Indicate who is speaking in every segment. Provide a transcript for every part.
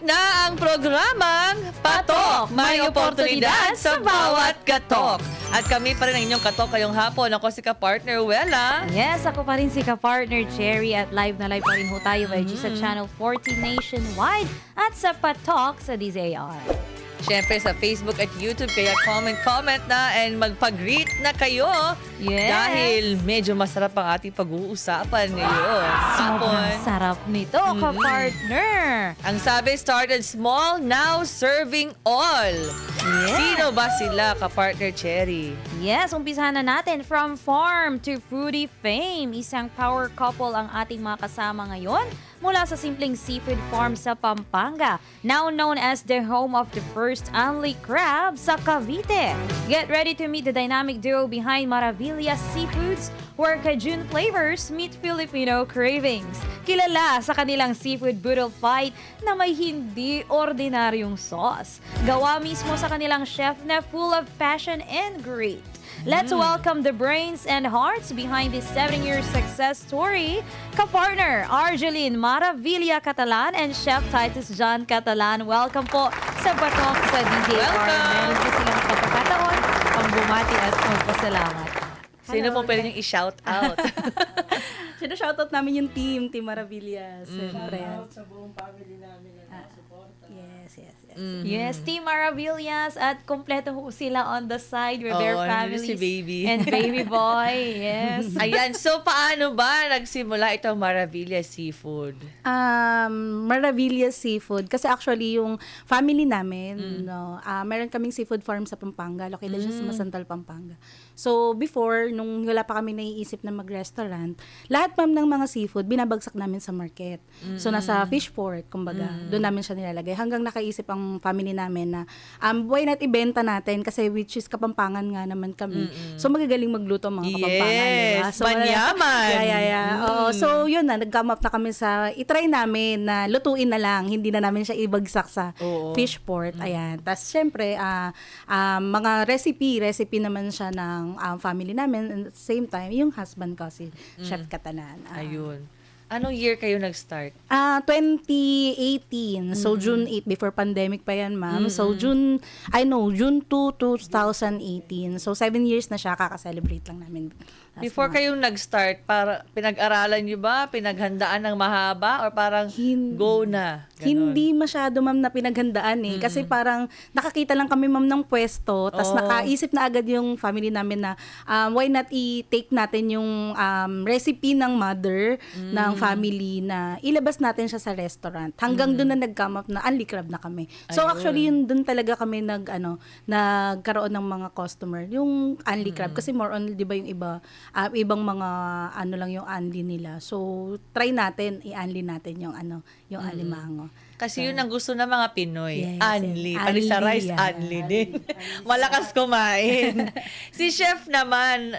Speaker 1: na ang programang Patok! May oportunidad sa bawat katok. At kami pa rin ang inyong katok ngayong hapon. Ako si ka-partner Wella.
Speaker 2: Yes, ako pa rin si ka-partner Cherry at live na live pa rin ho tayo by sa Channel 40 nationwide at sa Patok sa DZAR.
Speaker 1: Siyempre sa Facebook at YouTube, kaya comment na and magpag-greet na kayo.
Speaker 2: Yes.
Speaker 1: Dahil medyo masarap ang ating pag-uusapan ngayon.
Speaker 2: Sobrang sarap nito, ka-partner.
Speaker 1: Ang sabi, started small, now serving all.
Speaker 2: Yes.
Speaker 1: Sino ba sila, ka-partner Cherry?
Speaker 2: Yes, umpisahan na natin from farm to foodie fame. Isang power couple ang ating mga kasama ngayon mula sa simpleng seafood farm sa Pampanga, now known as the home of the first only crab sa Cavite. Get ready to meet the dynamic duo behind Maravilla Seafoods, where Cajun flavors meet Filipino cravings. Kilala sa kanilang seafood boodle fight na may hindi ordinaryong sauce. Gawa mismo sa kanilang chef na full of passion and grit. Let's welcome the brains and hearts behind this 7-year success story, ka-partner Argeline Maravilla Catalan and Chef Titus John Catalan. Welcome po sa Patok sa DZAR. Meron po silang pagkakataon pang bumati at magpasalamat.
Speaker 1: Sino mo pwede niyong i-shout out?
Speaker 3: Shoutout namin yung Team Maravillas. Siyempre.
Speaker 4: Sa buong family namin na suporta.
Speaker 3: Yes.
Speaker 2: Yes, Team Maravillas at kompleto ho sila on the side with their
Speaker 1: Oo,
Speaker 2: families.
Speaker 1: si baby.
Speaker 2: And baby boy, yes.
Speaker 1: Ayan, so paano ba nagsimula itong Maravilla Seafood?
Speaker 3: Maravilla Seafood. Kasi actually yung family namin, no, meron kaming seafood farm sa Pampanga. Located siya sa Masantal, Pampanga. So before, nung wala pa kami naiisip na mag-restaurant, lahat ma'am ng mga seafood, binabagsak namin sa market. So nasa fish port, kumbaga, doon namin siya nilalagay. Hanggang nakaisip ang family namin na why not ibenta natin kasi which is Kapampangan nga naman kami. So magagaling magluto ang mga Kapampangan. Diba? So,
Speaker 1: Manyaman!
Speaker 3: Yeah. Oo, so yun na, nag-come up na kami sa, itry namin na lutuin na lang, hindi na namin siya ibagsak sa fish port. Ayan. Tapos syempre, mga recipe naman siya ng family namin. And at the same time, yung husband ko, si Chef Catalan.
Speaker 1: Ayun. Anong year kayo nag-start?
Speaker 3: 2018. So, June 8, before pandemic pa yan, ma'am. So, June 2, 2018. So, 7 years na siya, kaka-celebrate lang namin.
Speaker 1: Before kayong nag-start, para pinag-aralan nyo ba? Pinaghandaan ng mahaba? Or parang go na? Ganon.
Speaker 3: Hindi masyado, ma'am, na pinaghandaan eh. Kasi parang nakakita lang kami, ma'am, ng pwesto. Tapos nakaisip na agad yung family namin na why not i-take natin yung recipe ng mother ng family na ilabas natin siya sa restaurant. Hanggang doon na nag-come up na Unli Crab na kami. So actually, yun doon talaga kami nagkaroon ng mga customer. Yung Unli Crab. Kasi more on, di ba yung ibang mga lang yung Unli nila. So try natin, i-Unli natin yung yung alimango.
Speaker 1: Kasi yun ang gusto ng mga Pinoy.
Speaker 3: Yes,
Speaker 1: Unli.
Speaker 3: yes.
Speaker 1: Pati sa
Speaker 3: Unli,
Speaker 1: rice,
Speaker 3: yeah.
Speaker 1: unli din. Malakas kumain. Si Chef naman,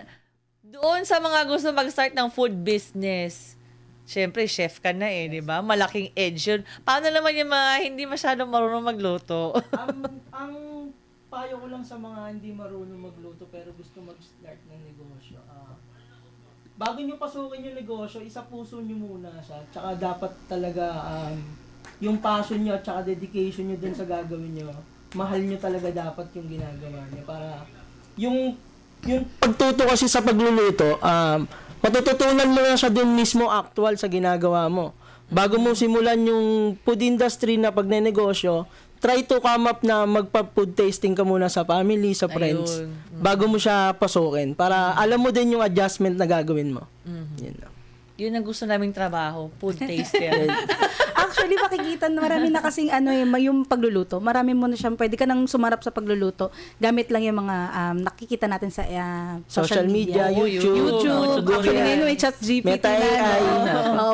Speaker 1: doon sa mga gusto mag-start ng food business, syempre, chef ka na di ba? Malaking edge yun. Paano naman yung mga hindi masyadong marunong magluto?
Speaker 4: Ang payo ko lang sa mga hindi marunong magluto pero gusto mag-start ng negosyo. Bago nyo pasukin yung negosyo, isa puso nyo muna siya. Tsaka dapat talaga yung passion nyo at tsaka dedication nyo dun sa gagawin nyo. Mahal nyo talaga dapat yung ginagawa nyo. Para yung pagtuto kasi sa pagluluto, matututunan mo na siya din mismo actual sa ginagawa mo. Bago mo simulan yung food industry na pagnenegosyo, try to come up na magpa-food tasting ka muna sa family, sa friends, bago mo siya pasukin. Para alam mo din yung adjustment na gagawin mo.
Speaker 1: Yun ang gusto naming trabaho, food taster.
Speaker 3: Actually, makikita na marami na kasing yung pagluluto. Marami mo na siyang, pwede ka nang sumarap sa pagluluto. Gamit lang yung mga nakikita natin sa
Speaker 4: Social media, YouTube.
Speaker 3: Actually, ngayon may chat GPT
Speaker 4: Meta AI.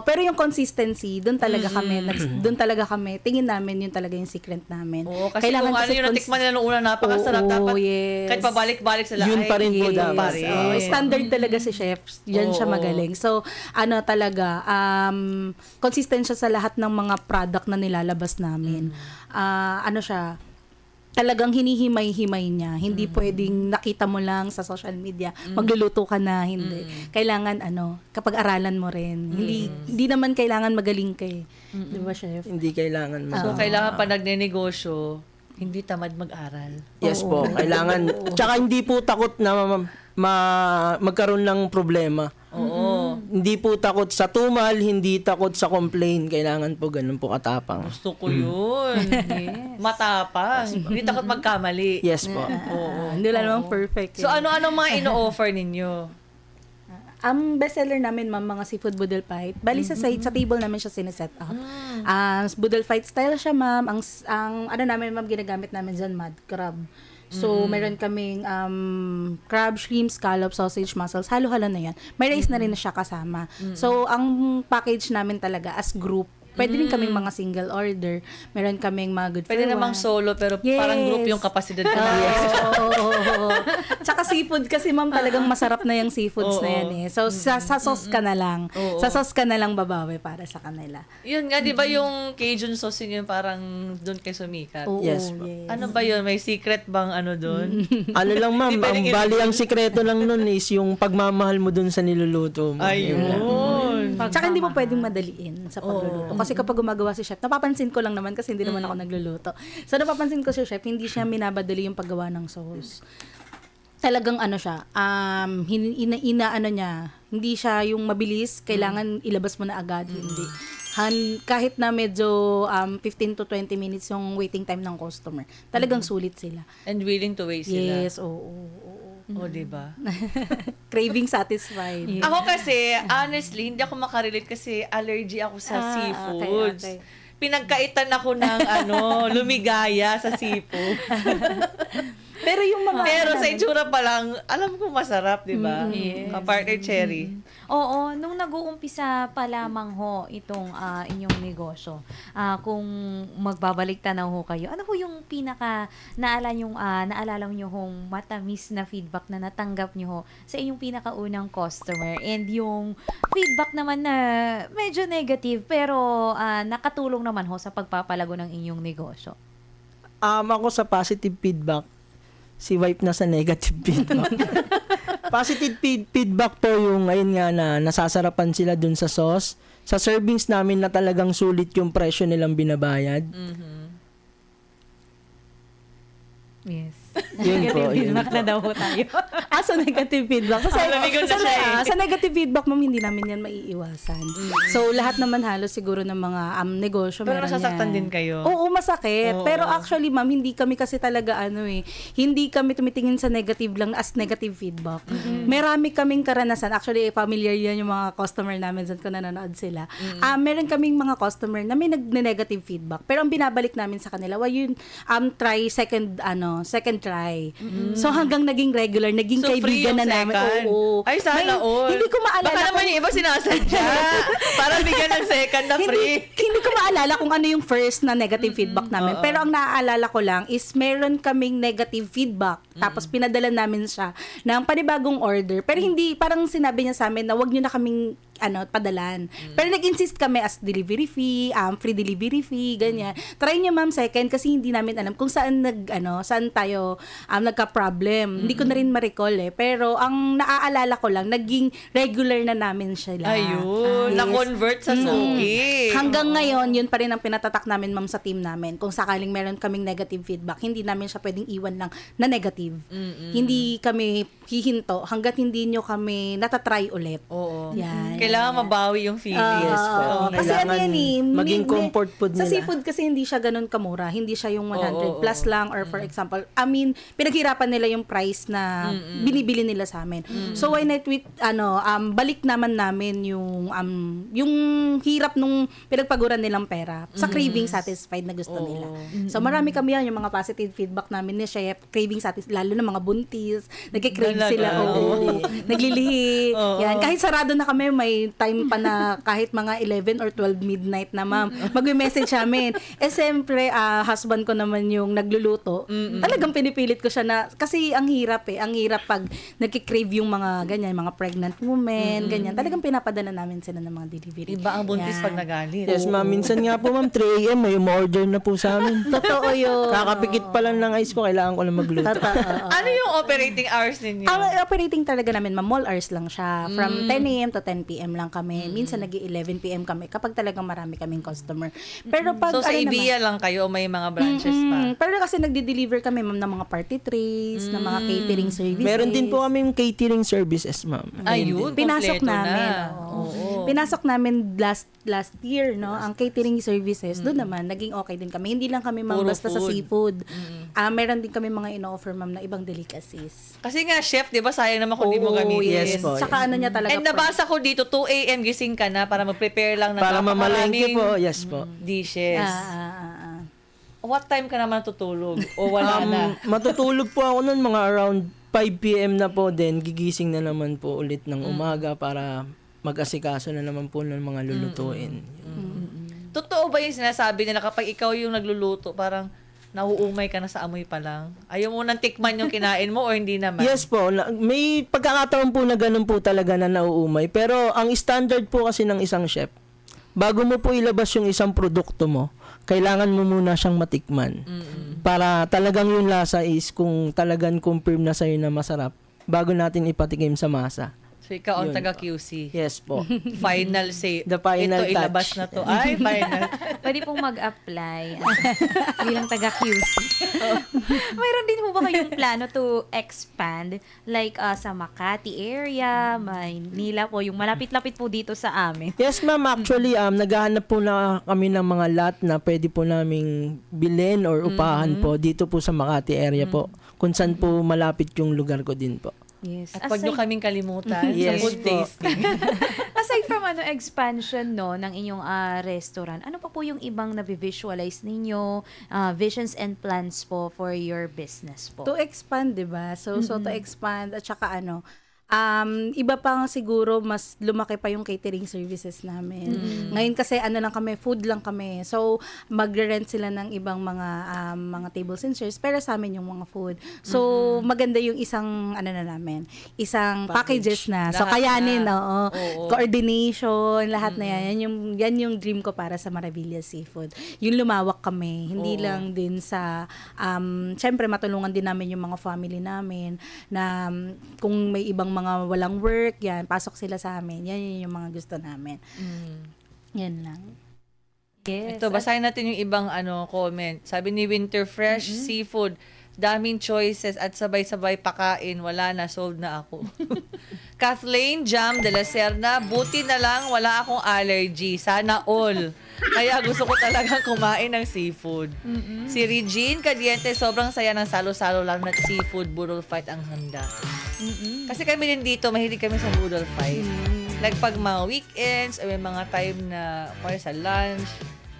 Speaker 3: Pero yung consistency, doon talaga kami, tingin namin yun talaga yung secret namin.
Speaker 1: Oo, kasi kung ano yung natikman nila nung una, napakasarap. Dapat kahit pabalik-balik sila.
Speaker 4: Yun pa rin po dapat.
Speaker 3: Standard talaga si chef. Yan siya magaling. So, talaga, consistent siya sa lahat ng mga product na nilalabas namin. talagang hinihimay-himay niya. Hindi pwedeng nakita mo lang sa social media, magluluto ka na, hindi. Kailangan kapag aralan mo rin. Hindi naman kailangan magaling ka eh. Di ba, chef?
Speaker 4: Hindi kailangan
Speaker 1: So, kailangan pa nagnenegosyo, hindi tamad mag-aral.
Speaker 4: Yes po, kailangan. Tsaka hindi po takot na magkaroon ng problema.
Speaker 1: Oo.
Speaker 4: Hindi po takot sa tumal, hindi takot sa complain. Kailangan po ganun po katapang.
Speaker 1: Gusto ko yun. Matapang. Hindi takot magkamali.
Speaker 4: Yes po.
Speaker 3: Hindi lang naman perfect.
Speaker 1: So, ano-ano mga ino-offer ninyo?
Speaker 3: Ang bestseller namin, ma'am, mga seafood boodle fight. Bali sa table namin siya sineset up. Boodle fight style siya, ma'am. Ang namin, ma'am, ginagamit namin dyan, mud crab. So, meron kaming crab, shrimp, scallop, sausage, mussels. Halo-halo na yan. May rice na rin na siya kasama. So, ang package namin talaga as group, pwede rin kaming mga single order. Meron kaming mga good
Speaker 1: Pwede
Speaker 3: for
Speaker 1: namang
Speaker 3: one.
Speaker 1: solo, pero
Speaker 3: Yes.
Speaker 1: parang group yung kapasidad ko.
Speaker 3: Oo. Tsaka seafood kasi, ma'am, talagang masarap na yung seafoods na yan eh. So, sa sauce ka na lang. Sa sauce ka na lang babawi para sa kanila.
Speaker 1: Yun nga, di ba yung Cajun sauce yun parang doon kay sumikat?
Speaker 3: Oo,
Speaker 4: Yes po.
Speaker 1: Ano ba yun? May secret bang ano doon?
Speaker 4: Ano lang ma'am,
Speaker 1: Di
Speaker 4: ang
Speaker 1: pwedeng
Speaker 4: bali ang sikreto lang nun is yung pagmamahal mo dun sa niluluto mo.
Speaker 1: Ayun.
Speaker 3: Tsaka hindi mo pwedeng madaliin sa pagluluto. Kasi kapag gumagawa si chef, napapansin ko lang naman kasi hindi naman ako nagluluto. So napapansin ko si chef, hindi siya minabadali yung paggawa ng sauce. Talagang siya, hindi siya yung mabilis, kailangan ilabas mo na agad, hindi. Kahit na medyo 15 to 20 minutes yung waiting time ng customer, talagang sulit sila.
Speaker 1: And willing to wait sila.
Speaker 3: Yes, oo.
Speaker 1: O, di ba?
Speaker 3: Craving satisfied.
Speaker 1: Ako kasi, honestly, hindi ako makarelate kasi allergy ako sa seafoods.
Speaker 3: okay.
Speaker 1: Pinagkaitan ako ng lumigaya sa seafood.
Speaker 3: Pero yung mga
Speaker 1: Pero sa itsura pa lang, alam ko masarap, di ba?
Speaker 2: Yes.
Speaker 1: Ka-partner Cherry.
Speaker 2: Oo, nung nag-uumpisa pa lamang ho itong inyong negosyo, kung magbabalik tanaw ho kayo, ano ho yung pinaka naalala nyo hong matamis na feedback na natanggap nyo ho sa inyong pinakaunang customer, and yung feedback naman na medyo negative pero nakatulong naman ho sa pagpapalago ng inyong negosyo?
Speaker 4: Ako sa positive feedback, si wife na sa negative feedback. Positive feedback po yung ayun nga na nasasarapan sila dun sa sauce. Sa servings namin na talagang sulit yung presyo nilang binabayad.
Speaker 2: Yes.
Speaker 4: Yun po, yun
Speaker 2: Feedback na daw ho tayo.
Speaker 3: sa negative feedback.
Speaker 1: Naligon na siya eh.
Speaker 3: Sa negative feedback, ma'am, hindi namin yan maiiwasan. So, lahat naman halos siguro ng mga negosyo
Speaker 1: Pero
Speaker 3: meron
Speaker 1: nasasaktan
Speaker 3: yan.
Speaker 1: din kayo?
Speaker 3: Oo, masakit.
Speaker 1: Oo.
Speaker 3: Pero actually, ma'am, hindi kami kasi talaga hindi kami tumitingin sa negative lang as negative feedback. Marami kaming karanasan. Actually, familiar yan yung mga customer namin dyan kung nanonood sila. Meron kaming mga customer na may negative feedback. Pero ang binabalik namin sa kanila, yun, try second try. So hanggang naging regular, naging
Speaker 1: So, free
Speaker 3: kaibigan
Speaker 1: yung
Speaker 3: na namin.
Speaker 1: second?
Speaker 3: Oo.
Speaker 1: Ay, sana all.
Speaker 3: Hindi ko maalala.
Speaker 1: Baka naman yung iba sinasadya. Para bigyan ng second na free.
Speaker 3: Hindi ko maalala kung ano yung first na negative feedback namin. Pero ang naaalala ko lang is meron kaming negative feedback. Tapos pinadala namin siya ng panibagong order. Pero hindi, parang sinabi niya sa amin na wag niyo na kaming padalan. Pero nag-insist kami as delivery fee, free delivery fee, ganyan. Try niyo ma'am second kasi hindi namin alam kung saan saan tayo nagka-problem. Hindi ko na rin ma-recall eh. Pero ang naaalala ko lang, naging regular na namin sila.
Speaker 1: Ayun.
Speaker 3: Yes.
Speaker 1: Na-convert sa suki.
Speaker 3: Hanggang ngayon, yun pa rin ang pinatatak namin ma'am sa team namin. Kung sakaling meron kaming negative feedback, hindi namin siya pwedeng iwan lang na negative. Hindi kami hihinto hanggat hindi nyo kami natatry ulit.
Speaker 1: Oo.
Speaker 3: Yan.
Speaker 1: Kailangan mabawi yung feeling.
Speaker 4: Yes po.
Speaker 3: Kasi ano
Speaker 4: Kailangan
Speaker 3: yan eh,
Speaker 4: maging comfort food
Speaker 3: Sa
Speaker 4: nila.
Speaker 3: seafood kasi hindi siya ganun kamura. Hindi siya yung 100
Speaker 1: Oo,
Speaker 3: plus lang or for example, pinaghirapan nila yung price na binibili nila sa amin. So why not balik naman namin yung hirap nung pinagpaguran nilang pera sa craving satisfied na gusto nila. So marami kami yan, yung mga positive feedback namin ni chef, craving satisfied, lalo na mga buntis, nagkikrave
Speaker 1: Talaga?
Speaker 3: sila, naglilihi.
Speaker 1: Oo.
Speaker 3: Yan, kahit sarado na kami, may may time pa na kahit mga 11 or 12 midnight na, ma'am. Mag-message amin. Siyempre, husband ko naman yung nagluluto. Talagang pinipilit ko siya na, kasi ang hirap eh. Ang hirap pag nagkikrave yung mga ganyan, mga pregnant women, ganyan. Talagang pinapadala namin sila ng mga delivery.
Speaker 1: Iba ang buntis
Speaker 3: Yan.
Speaker 1: pag nagalit.
Speaker 5: Yes, ma'am. Minsan nga po, ma'am, 3 a.m. may umorder na po sa amin.
Speaker 3: Totoo yun.
Speaker 5: Kakapikit pa lang ng ice ko, kailangan ko lang magluto.
Speaker 3: Totoo.
Speaker 1: Ano yung operating hours ninyo?
Speaker 3: Ang operating talaga namin, ma'am, mall hours lang siya. From 10 a.m. to 10 p.m. lang kami. Minsan nag-11 p.m. kami kapag talagang marami kaming customer. Pero pag
Speaker 1: So sa
Speaker 3: ano
Speaker 1: Ibiya lang kayo o may mga branches pa?
Speaker 3: Pero kasi nagde-deliver kami, ma'am, ng mga party trays, ng mga catering services.
Speaker 5: Meron din po kaming catering services, ma'am.
Speaker 1: Ayun,
Speaker 3: Pinasok
Speaker 1: kompleto
Speaker 3: namin.
Speaker 1: na.
Speaker 3: Oo. Pinasok namin last year, no, ang catering services. Doon naman, naging okay din kami. Hindi lang kami, ma'am,
Speaker 1: Puro
Speaker 3: basta sa
Speaker 1: food.
Speaker 3: seafood. Meron din kami mga ino-offer, ma'am, na ibang delicacies.
Speaker 1: Kasi nga, chef, di ba, sayang naman kung di mo gamitin.
Speaker 5: yes po.
Speaker 3: Saka ano niya talaga.
Speaker 1: And nabasa ko dito, 2 a.m. gising ka na para mag-prepare lang ng
Speaker 5: Para mamalengke
Speaker 1: napakaraming
Speaker 5: po, yes po.
Speaker 1: dishes.
Speaker 3: Ah.
Speaker 1: What time ka naman tutulog? O wala na?
Speaker 5: Matutulog po ako nun mga around 5 p.m. na po din. Gigising na naman po ulit ng umaga para mag-asikaso na naman po ng mga lulutuin.
Speaker 1: Totoo ba yung sinasabi nila kapag ikaw yung nagluluto, parang nauumay ka na sa amoy pa lang? Ayaw mo nang tikman yung kinain mo o hindi naman?
Speaker 5: Yes po, may pagkakataon po na ganun po talaga na nauumay. Pero ang standard po kasi ng isang chef, bago mo po ilabas yung isang produkto mo, kailangan mo muna siyang matikman. Para talagang yung lasa is kung talagang confirm na sa'yo na masarap, bago natin ipatikim sa masa.
Speaker 1: So ikaw ang
Speaker 5: Yun
Speaker 1: taga
Speaker 5: po.
Speaker 1: QC.
Speaker 5: Yes po.
Speaker 1: Final say.
Speaker 5: The final
Speaker 1: ito ilabas
Speaker 5: touch.
Speaker 1: na to. Ay, final.
Speaker 2: Pwede pong mag-apply bilang taga-QC. Mayroon din po ba kayong plano to expand like sa Makati area, Maynila po, yung malapit-lapit po dito sa amin?
Speaker 5: Yes ma'am, actually naghahanap po na kami ng mga lot na pwede po naming bilhin or upahan po dito po sa Makati area po. Kung saan po malapit yung lugar ko din po.
Speaker 2: Yes.
Speaker 1: At huwag nyo kaming kalimutan
Speaker 5: Yes
Speaker 1: sa food
Speaker 5: po.
Speaker 1: tasting.
Speaker 2: Aside from expansion no ng inyong restaurant, ano pa po yung ibang na-visualize ninyo, visions and plans po for your business po?
Speaker 3: To expand, 'di ba? So to expand at saka iba pang siguro mas lumaki pa yung catering services namin. Ngayon kasi lang kami, food lang kami. So magre-rent sila ng ibang mga tables and chairs pero sa amin yung mga food. So maganda yung isang isang packages na. So
Speaker 1: Lahat
Speaker 3: kayanin,
Speaker 1: na.
Speaker 3: oo.
Speaker 1: Oo.
Speaker 3: Coordination, lahat na yan. Yan yung dream ko para sa Maravilla Seafood. Yung lumawak kami, hindi
Speaker 1: Oo.
Speaker 3: lang din sa syempre matulungan din namin yung mga family namin na kung may ibang mga walang work, yan, pasok sila sa amin. Yan yung mga gusto namin. Yan lang.
Speaker 2: Yes.
Speaker 1: Ito, basahin natin yung ibang comment. Sabi ni Winter Fresh Seafood, daming choices at sabay-sabay pakain. Wala na, sold na ako. Kathleen Jam de la Serna, buti na lang wala akong allergy. Sana all. Kaya gusto ko talagang kumain ng seafood. Si Regine Cadiente, sobrang saya ng salo-salo lang na seafood budol fight ang handa. Kasi kami din dito, mahilig kami sa budol fight. Like pag mga weekends, o may mga time na para sa lunch,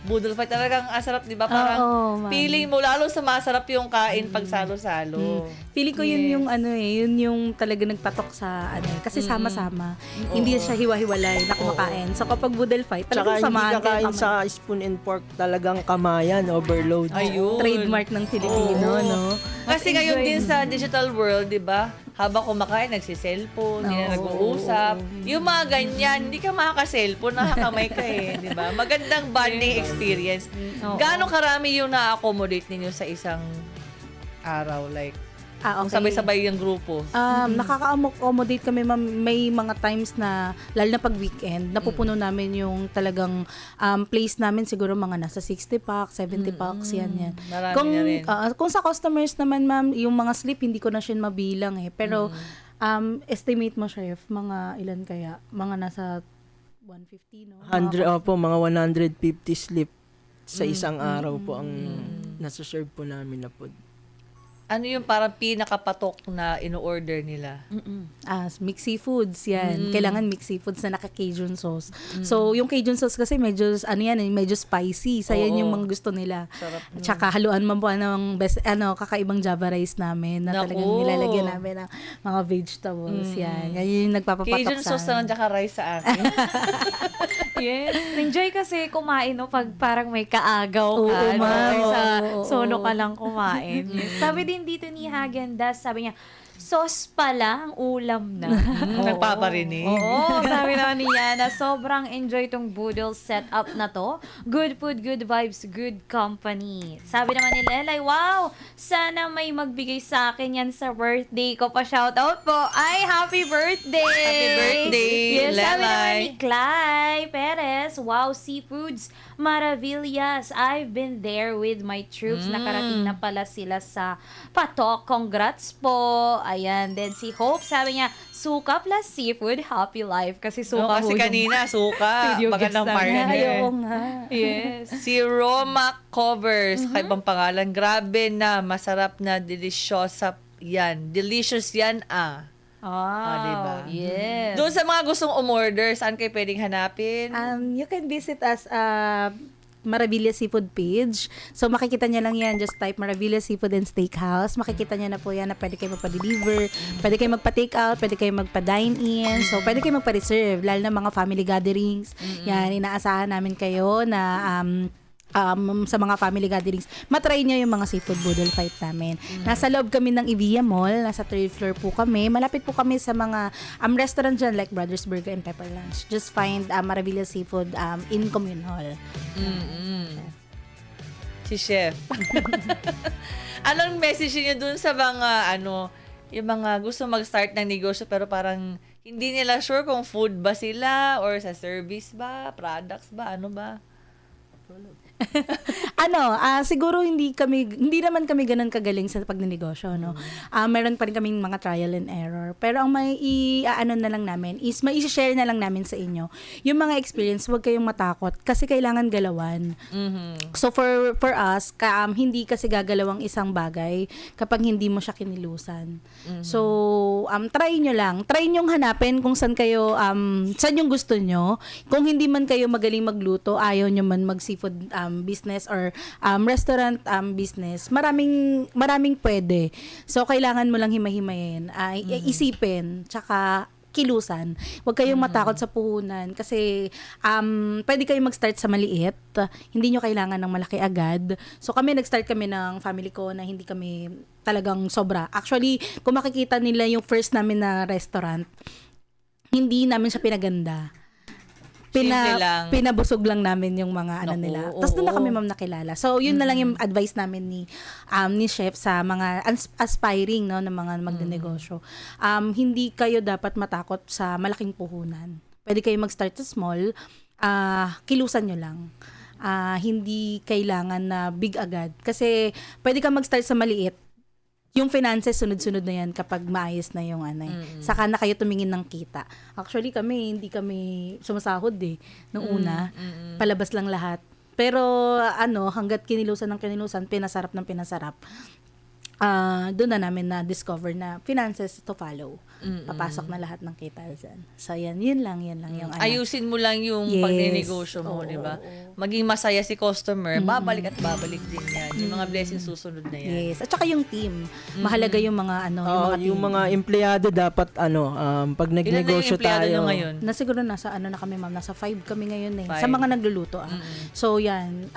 Speaker 1: budol fight talagang asarap, di ba? Parang
Speaker 3: Oo, ma'am.
Speaker 1: feeling mo, lalo sa masarap yung kain pag salo-salo.
Speaker 3: Feeling ko yun yung yun yung talaga nagpatok sa kasi sama-sama. Hindi siya hiwa-hiwalay na kumakain. So kapag budel fight,
Speaker 5: Tsaka
Speaker 3: talagang
Speaker 5: hindi
Speaker 3: samahan
Speaker 5: kakain
Speaker 3: kayo.
Speaker 5: sa spoon and fork, talagang kamayan, overload.
Speaker 1: Ayun.
Speaker 3: Trademark ng Filipino,
Speaker 1: Oo.
Speaker 3: no?
Speaker 1: Kasi ngayon din sa digital world, di ba? Habang kumakain, nagsiselfone, hindi na
Speaker 3: Oo.
Speaker 1: nag-uusap. Yung mga ganyan, hindi ka makaka-cellphone, nakakamay ka di ba? Magandang bonding experience.
Speaker 2: Oo.
Speaker 1: Gaano karami yung na-accommodate ninyo sa isang araw? Like, kung
Speaker 3: Okay.
Speaker 1: sabay-sabay yung grupo.
Speaker 3: Nakaka-accommodate kami, ma'am. May mga times na, lalo na pag weekend, napupuno namin yung talagang place namin siguro mga nasa 60 packs, 70 packs, yan.
Speaker 1: Marami
Speaker 3: Kung,
Speaker 1: na rin.
Speaker 3: kung sa customers naman, ma'am, yung mga sleep, hindi ko na siya mabilang Pero, estimate mo, chef, mga ilan kaya? Mga nasa 150, no?
Speaker 5: 100, mga 150 slip sa isang araw po ang nasa-serve po namin na food.
Speaker 1: Ano yung parang pinakapatok na in-order nila?
Speaker 3: Mixed seafoods, yan. Kailangan mixed seafoods na naka-Cajun sauce. So, yung Cajun sauce kasi medyo, medyo spicy. So, yan
Speaker 1: Oo.
Speaker 3: yung mga gusto nila.
Speaker 1: Sarap nun.
Speaker 3: Tsaka haluan mo po ng kakaibang Java rice namin na
Speaker 1: Naku.
Speaker 3: talagang nilalagyan namin ng mga vegetables. Yan. Yan yung nagpapapatok
Speaker 1: Cajun
Speaker 3: sa
Speaker 1: sauce naman tsaka rice sa akin.
Speaker 2: Yes. Enjoy kasi kumain, no? Pag parang may kaagaw ka.
Speaker 3: Oo,
Speaker 2: no?
Speaker 3: ma'am.
Speaker 2: Kaysa
Speaker 3: Oo.
Speaker 2: solo ka lang kumain. Yes. Sabi din dito ni Häagen-Dazs, sabi niya, sauce pala ang ulam na.
Speaker 1: Nagpaparinig.
Speaker 2: Oo, sabi naman ni Yana, sobrang enjoy tong Boodle setup na to. Good food, good vibes, good company. Sabi naman ni Lelay, wow, sana may magbigay sa akin yan sa birthday ko pa. Shoutout po. Ay, happy birthday!
Speaker 1: Happy birthday,
Speaker 2: Yes, sabi naman
Speaker 1: Lelay.
Speaker 2: ni Clay Perez, wow, seafoods, maravillas. I've been there with my troops. Nakarating na pala sila sa Patok. Congrats po. Ayan. Then si Hope, sabi niya, suka plus seafood, happy life. Kasi
Speaker 1: No,
Speaker 2: suka
Speaker 1: kasi
Speaker 2: ho yung-
Speaker 1: kanina, suka.
Speaker 2: Video
Speaker 1: Baka
Speaker 2: guest
Speaker 1: ng
Speaker 2: namin.
Speaker 1: partner.
Speaker 3: Ay, oo nga.
Speaker 2: Yes.
Speaker 1: Si Roma Covers, kaibang pangalan. Grabe na, masarap na, delisyosa yan. Delicious yan, ah. diba?
Speaker 2: Yes.
Speaker 1: Doon sa mga gustong umorder, saan kayo pwedeng hanapin?
Speaker 3: You can visit us Maravilla Seafood page. So, makikita niya lang yan. Just type Maravilla Seafood and Steakhouse. Makikita niya na po yan na pwede kayo magpa-deliver, pwede kayo magpa-take out, pwede kayo magpa-dine-in. So, pwede kayo magpa-reserve, lalo na mga family gatherings. Yan, inaasahan namin kayo na sa mga family gatherings, matry nyo yung mga seafood boodle fight namin. Nasa loob kami ng Evia Mall, nasa 3rd floor po kami. Malapit po kami sa mga restaurant dyan like Brothers Burger and Pepper Lunch. Just find Maravilla Seafood in Commune Hall.
Speaker 1: Si Chef. Anong message niyo dun sa mga, yung mga gusto mag-start ng negosyo pero parang hindi nila sure kung food ba sila or sa service ba, products ba, ano ba?
Speaker 3: Siguro hindi naman kami ganun kagaling sa pagnenegosyo, no. Meron pa rin kaming mga trial and error. Pero ang na lang namin is mai-share na lang namin sa inyo yung mga experience. Huwag kayong matakot kasi kailangan galawan. So for us, hindi kasi gagalaw ang isang bagay kapag hindi mo siya kinilusan. So try nyo lang. Try nyong hanapin kung saan kayo saan yung gusto nyo. Kung hindi man kayo magaling magluto, ayaw nyo man mag-seafood business or restaurant business, maraming pwede. So, kailangan mo lang himay-himayin, isipin, tsaka kilusan. Huwag kayong matakot sa puhunan kasi pwede kayong mag-start sa maliit. Hindi nyo kailangan ng malaki agad. So, nag-start kami ng family ko na hindi kami talagang sobra. Actually, kung makikita nila yung first namin na restaurant, hindi namin siya pinaganda.
Speaker 1: Simple lang.
Speaker 3: Pinabusog lang namin yung mga nila. Tapos doon na kami ma'am nakilala. So yun na lang yung advice namin ni Chef sa mga aspiring na mga magnenegosyo. Hindi kayo dapat matakot sa malaking puhunan. Pwede kayo mag-start sa small, kilusan nyo lang. Hindi kailangan na big agad. Kasi pwede ka mag-start sa maliit. Yung finances, sunod-sunod na yan kapag maayos na yung Saka na kayo tumingin ng kita. Actually hindi kami sumasahod nung una. Palabas lang lahat. Pero hanggat kinilusan ng kinilusan, pinasarap ng pinasarap, doon na namin na-discover na finances to follow. Papasok na lahat ng kita dyan. So, yun lang yung
Speaker 1: Ayusin mo lang yung
Speaker 3: Yes.
Speaker 1: pagnenegosyo mo, di ba? Maging masaya si customer, babalik at babalik din yan. Yung mga blessings susunod na yan.
Speaker 3: Yes. At saka yung team. Mahalaga yung mga
Speaker 5: Yung
Speaker 3: team.
Speaker 5: mga empleyado dapat pag
Speaker 1: Ilan na yung
Speaker 5: nagnegosyo
Speaker 1: empleyado
Speaker 5: tayo.
Speaker 1: nyo ngayon?
Speaker 3: Na siguro nasa na kami ma'am, nasa 5 kami ngayon
Speaker 1: Five.
Speaker 3: sa mga nagluluto. So yan,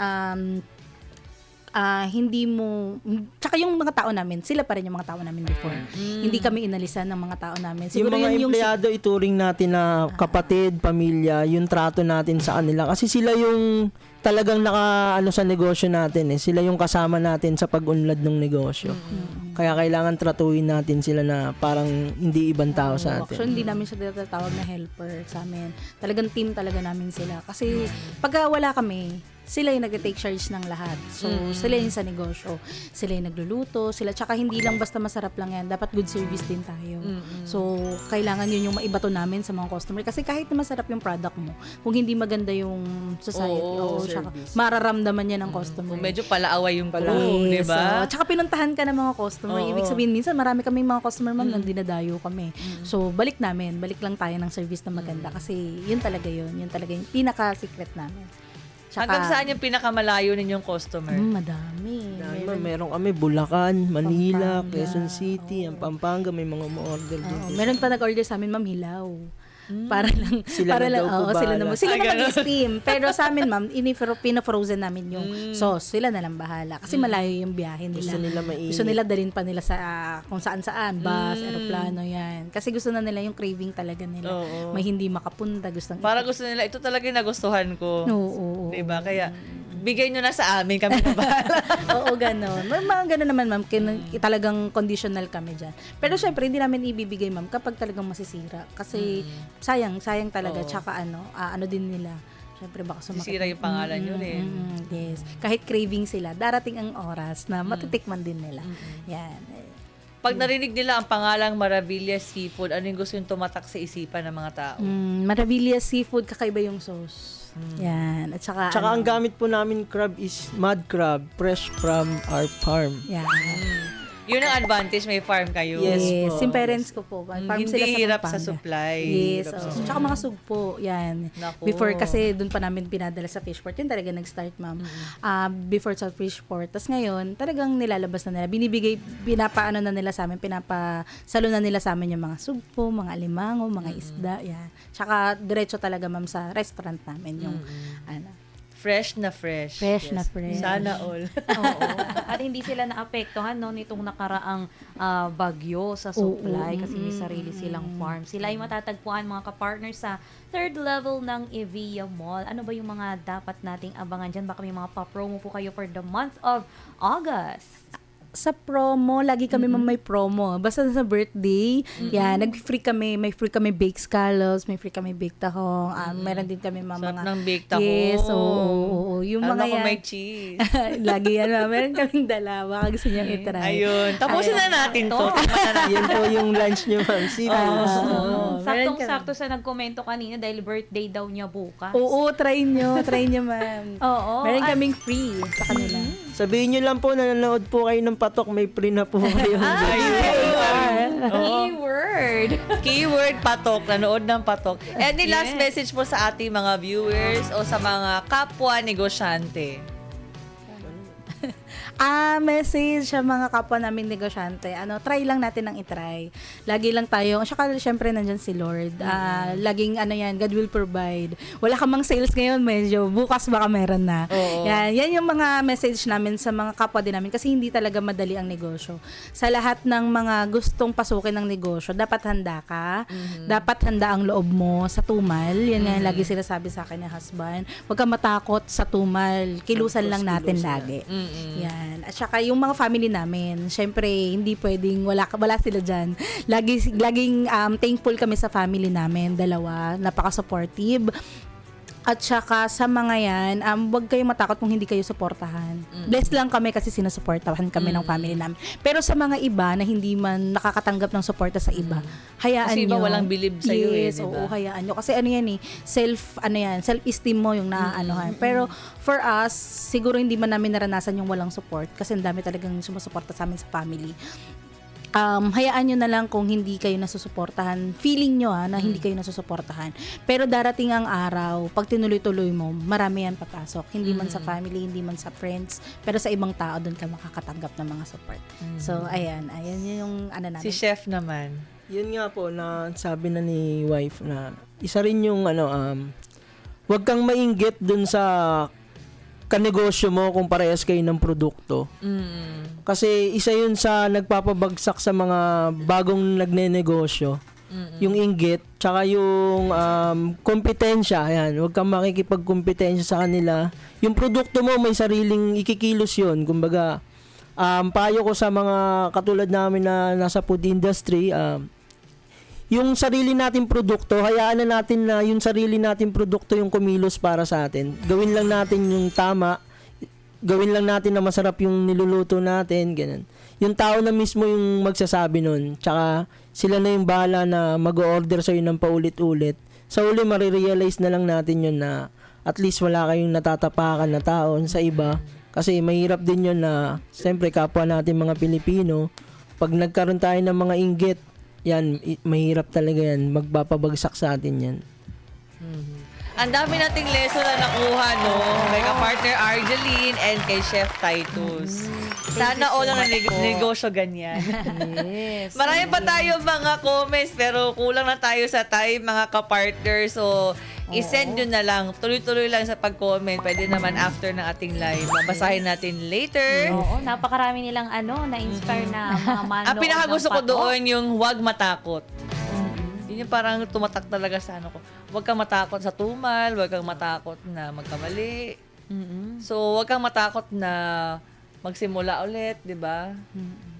Speaker 3: hindi mo, tsaka yung mga tao namin, sila pa rin yung mga tao namin before. Hindi kami inalisan ng mga tao namin.
Speaker 5: Yung
Speaker 3: Siguro
Speaker 5: mga
Speaker 3: yun
Speaker 5: empleyado, ituring natin na kapatid, pamilya, yung trato natin sa kanila. Kasi sila yung talagang sa negosyo natin. Sila yung kasama natin sa pag-unlad ng negosyo. Kaya kailangan tratuhin natin sila na parang hindi ibang tao sa atin.
Speaker 3: Actually, hindi namin siya tinatawag na helper sa amin. Talagang team talaga namin sila. Kasi pagka wala kami, sila yung nag-take charge ng lahat. So, sila yung sa negosyo. Sila yung nagluluto. Tsaka hindi lang basta masarap lang yan. Dapat good service din tayo. So, kailangan yun yung maibato namin sa mga customer. Kasi kahit na masarap yung product mo, kung hindi maganda yung society, tsaka mararamdaman yan ng customer.
Speaker 1: Kung medyo palaaway yung crew, di
Speaker 3: Yes,
Speaker 1: ba?
Speaker 3: tsaka pinuntahan ka ng mga customer. Ibig sabihin, minsan marami kaming mga customer, ma'am, nang dinadayo kami. So, balik lang tayo ng service na maganda. Kasi yun talaga yung pinaka-secret namin.
Speaker 1: Hanggang saan yung pinakamalayo ninyong customer?
Speaker 3: Madami.
Speaker 5: Meron kami Bulacan, Manila,
Speaker 3: Pampanga.
Speaker 5: Quezon City, ang Pampanga, may mga order din.
Speaker 3: Oo, meron pa nag-order sa amin, ma'am, hilaw. Para lang,
Speaker 5: Sila na daw po
Speaker 3: sila
Speaker 5: bahala.
Speaker 3: sila na mag-steam. Pero sa amin, ma'am, pina-frozen namin yung sauce. Sila na lang bahala. Kasi malayo yung biyahe nila.
Speaker 5: Gusto nila mainit.
Speaker 3: Gusto nila dalhin pa nila sa kung saan-saan, bus, aeroplano, yan. Kasi gusto na nila yung craving talaga nila.
Speaker 1: Oo.
Speaker 3: May hindi makapunta,
Speaker 1: Para gusto nila, ito talaga yung nagustuhan ko.
Speaker 3: Oo.
Speaker 1: Diba? Kaya, bigay nyo na sa amin, kami na bahala.
Speaker 3: Oo, gano'n. Mga gano'n naman, ma'am. Talagang conditional kami dyan. Pero syempre, hindi namin ibibigay, ma'am, kapag talagang masisira. Kasi sayang talaga. Tsaka ano din nila. Syempre, baka sumakit.
Speaker 1: Sisira yung pangalan nyo rin.
Speaker 3: Yes. Kahit craving sila, darating ang oras na matitikman din nila. Yan.
Speaker 1: Pag narinig nila ang pangalang Maravilla Seafood, ano yung gusto yung tumatak sa isipan ng mga tao?
Speaker 3: Maravilla Seafood, kakaiba yung sauce. Yan. At saka
Speaker 5: Tsaka ang gamit po namin crab is mud crab, fresh from our farm.
Speaker 3: Yan.
Speaker 1: Yun ang advantage, may farm kayo.
Speaker 5: Yes. po.
Speaker 3: Yung parents ko po. Farm
Speaker 1: Hindi
Speaker 3: sila sa
Speaker 1: hirap
Speaker 3: Pampanga.
Speaker 1: sa supply.
Speaker 3: Yes.
Speaker 1: Hirap sa
Speaker 3: Oh. Tsaka mga sugpo. Yan.
Speaker 1: Naku.
Speaker 3: Before kasi doon pa namin pinadala sa fishport. Yun talaga nag-start, ma'am. Before sa fishport. Tapos ngayon, talagang nilalabas na nila. Pinapaano na nila sa amin, pinapasalo na nila sa amin yung mga sugpo, mga alimango, mga isda. Yan. Tsaka diretso talaga, ma'am, sa restaurant namin. Yung,
Speaker 1: Fresh na fresh.
Speaker 3: Fresh na fresh.
Speaker 1: Sana all.
Speaker 2: Oo. At hindi sila naapektuhan nitong nakaraang bagyo sa supply kasi may sarili silang farm. Sila ay matatagpuan mga kapartner sa third level ng Evia Mall. Ano ba yung mga dapat nating abangan dyan? Baka may mga pa-promo po kayo for the month of August.
Speaker 3: Sa promo, lagi kami may promo. Basta sa birthday, yan, nag-free kami, may free kami baked scallops, may free kami baked tahong, meron din kami
Speaker 1: Sarap
Speaker 3: mga
Speaker 1: ng baked tahong.
Speaker 3: Yes, oo. Yung
Speaker 1: Ano
Speaker 3: mga
Speaker 1: kung
Speaker 3: yan.
Speaker 1: may cheese?
Speaker 3: Lagi yan, ma'am. Meron kaming dala. Baka gusto niyang itry.
Speaker 1: Ayun. Tapusin na natin to. Tikman na natin.
Speaker 5: Yan po yung lunch nyo, ma'am. Seafood.
Speaker 2: Saktong-sakto sa nagkomento kanina dahil birthday daw niya bukas.
Speaker 3: Oo, try nyo, ma'am.
Speaker 2: Oo.
Speaker 3: Meron kaming free sa kanila.
Speaker 5: Sabihin nyo lang po na nanonood po kayo ng patok, may free na po kayo.
Speaker 2: Keyword.
Speaker 1: Keyword patok. Nanood ng patok. Any last message po sa ating mga viewers o sa mga kapwa negosyante?
Speaker 3: Message sa mga kapwa namin negosyante. Try lang natin ng itry. Lagi lang tayo. Saka syempre nandyan si Lord. Laging God will provide. Wala ka mang sales ngayon, medyo bukas baka meron na.
Speaker 1: Oo.
Speaker 3: Yan yung mga message namin sa mga kapwa din namin kasi hindi talaga madali ang negosyo. Sa lahat ng mga gustong pasukin ng negosyo, dapat handa ka. Dapat handa ang loob mo sa tumal. Yan nga yung lagi sinasabi sa akin ng husband. Huwag ka matakot sa tumal. Kilusan lang natin lagi. Yan. At saka yung mga family namin, syempre hindi pwedeng wala sila diyan. Laging thankful kami sa family namin, dalawa, napaka-supportive. At saka sa mga yan, huwag kayong matakot kung hindi kayo suportahan. Blessed lang kami kasi sinusuportahan kami ng family namin. Pero sa mga iba na hindi man nakakatanggap ng suporta sa iba, hayaan
Speaker 1: Kasi iba
Speaker 3: nyo.
Speaker 1: walang believe sa'yo
Speaker 3: yes,
Speaker 1: diba?
Speaker 3: oo, hayaan nyo. Kasi self-esteem mo yung naanohan. Pero for us, siguro hindi man namin naranasan yung walang support kasi ang dami talagang sumusuporta sa amin sa family. Hayaan nyo na lang kung hindi kayo nasusuportahan. Feeling nyo na hindi kayo nasusuportahan. Pero darating ang araw, pag tinuloy-tuloy mo, marami yan papasok. Hindi man sa family, hindi man sa friends, pero sa ibang tao, doon ka makakatanggap ng mga support. So, ayan yung natin.
Speaker 1: Si Chef naman.
Speaker 5: Yun nga po, na sabi na ni wife na isa rin yung wag kang mainggit dun sa kanegosyo mo kung parehas kayo ng produkto. Kasi isa yun sa nagpapabagsak sa mga bagong nagnenegosyo. Yung inggit, tsaka yung kompetensya. Ayan, huwag kang makikipagkompetensya sa kanila. Yung produkto mo, may sariling ikikilos yun. Kumbaga, payo ko sa mga katulad namin na nasa food industry, yung sarili nating produkto, hayaan na natin na yung sarili nating produkto yung kumilos para sa atin. Gawin lang natin yung tama, gawin lang natin na masarap yung niluluto natin, ganun. Yung tao na mismo yung magsasabi nun, tsaka sila na yung bahala na mag-order sa'yo ng paulit-ulit. Sa uli, marirealize na lang natin yun na at least wala kayong natatapakan na tao sa iba. Kasi mahirap din yun na, siyempre, kapwa natin mga Pilipino, pag nagkaroon tayo ng mga inggit, yan, mahirap talaga yan. Magpapabagsak sa atin yan.
Speaker 1: Ang dami nating lesson na nakuha, no? Kay ka-partner Argeline and kay Chef Titus. Sana all ang negosyo ganyan.
Speaker 2: Yes.
Speaker 1: Marami pa tayo mga comments pero kulang na tayo sa time mga ka-partner. So, isend nyo na lang. Tuloy-tuloy lang sa pag-comment. Pwede naman after ng ating live. Babasahin natin later.
Speaker 2: Oo, napakarami nilang na-inspire na mga manood.
Speaker 1: Ang pinakagusto ko
Speaker 2: ng Patok.
Speaker 1: doon yung huwag matakot. Yun yung parang tumatak talaga sa ano ko. Huwag kang matakot sa tumal, huwag kang matakot na magkamali. So, huwag kang matakot na magsimula ulit, di ba?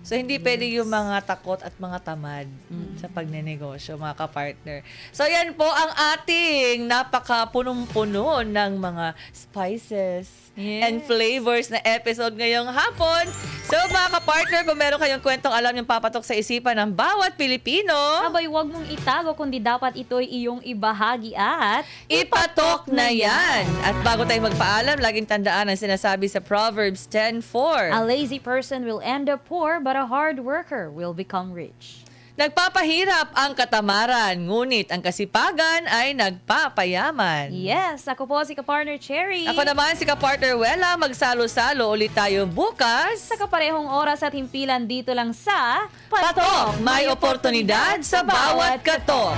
Speaker 1: So, hindi pwede yung mga takot at mga tamad sa pagnenegosyo, mga ka-partner. So, yan po ang ating napaka-punong-puno ng mga spices and flavors na episode ngayong hapon. So, mga ka-partner, kung meron kayong kwentong alam yung papatok sa isipan ng bawat Pilipino,
Speaker 2: Abay, huwag mong itago kundi dapat ito'y iyong ibahagi at
Speaker 1: ipatok na yan! At bago tayo magpaalam, laging tandaan ang sinasabi sa Proverbs 10:4.
Speaker 2: a lazy person will end up poor but a hard worker will become rich.
Speaker 1: Nagpapahirap ang katamaran, ngunit ang kasipagan ay nagpapayaman.
Speaker 2: Yes, ako po si ka-partner Cherry.
Speaker 1: Ako naman si ka-partner Wella, magsalo-salo ulit tayo bukas.
Speaker 2: Sa kaparehong oras at himpilan dito lang sa
Speaker 1: Patok, may oportunidad sa bawat katok.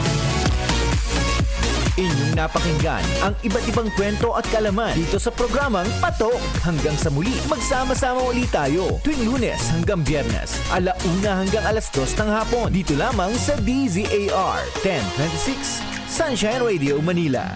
Speaker 6: Inyong napakinggan ang iba't ibang kwento at kalaman dito sa programang Patok. Hanggang sa muli, magsama-sama ulit tayo tuwing Lunes hanggang Biyernes, 1:00 hanggang 2:00 ng hapon. Dito lamang sa DZAR 1026 Sunshine Radio Manila.